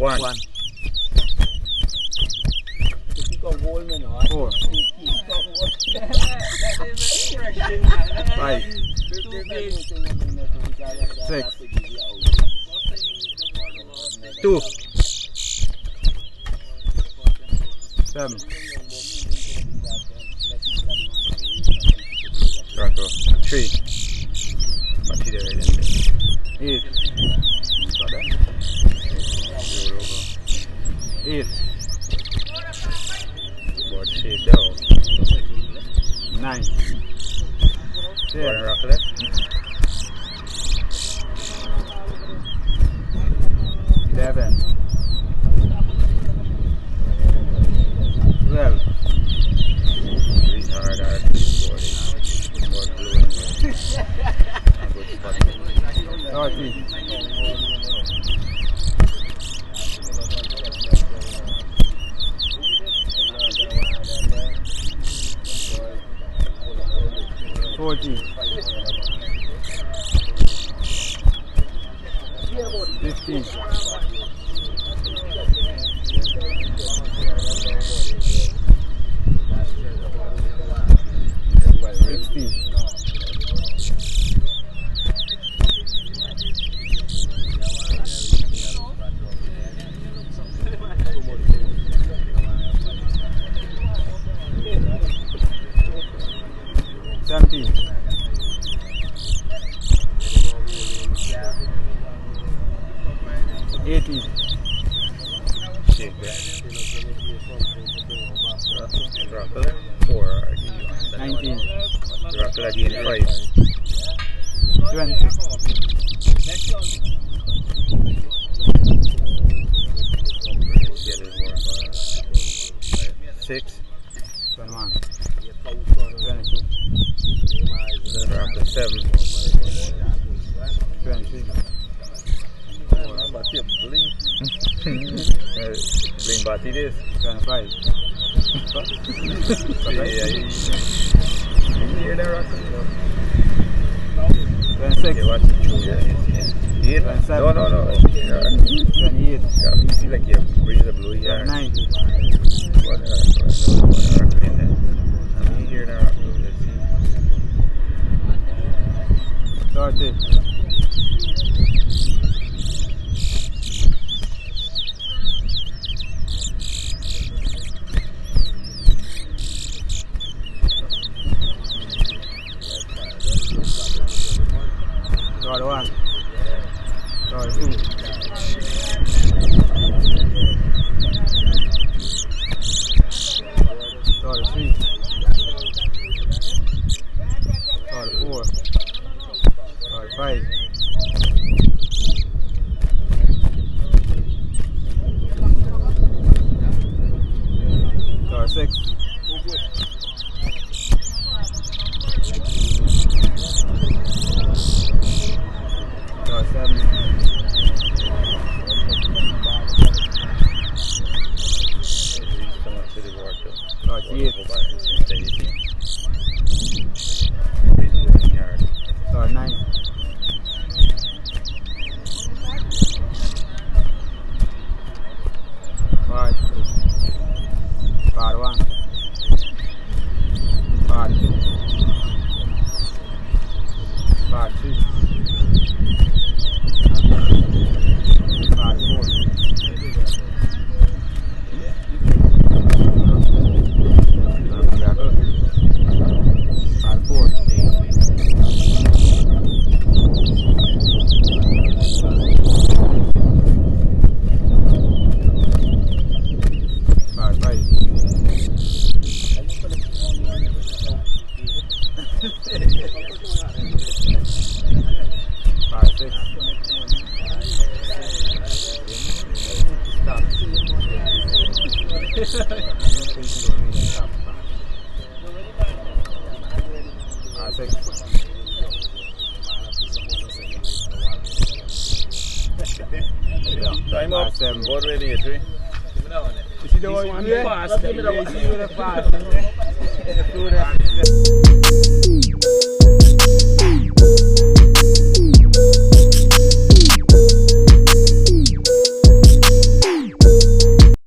One. Four. Five. Six. 2. 7. Draco. 3. But he there, isn't it? 8. Got that? 8. Board shape down. 9. 10. One rock left. 11. 12. Really hard board. Board blue and good spot. 13. 14. 15. 16. 17. 18. Shake that. Rock left. 4. 19. Rock again. 5. 20. 6. 21. 22. Rock 7. 23. Bling bati this. 25. Yeah, you hear that rock? 26. Okay, watch it through. Yeah, 27. No. 28. Yeah, you see like you breeze the blue here. 29. What rock in there? You hear that rock? Let's see. 30. 31. 32. 33. 34. 35. 36. 37. 38. 39. 40. 41. 42. 43. 44. Time up. Board ready, Adree. You see the one you fast? You see the fast?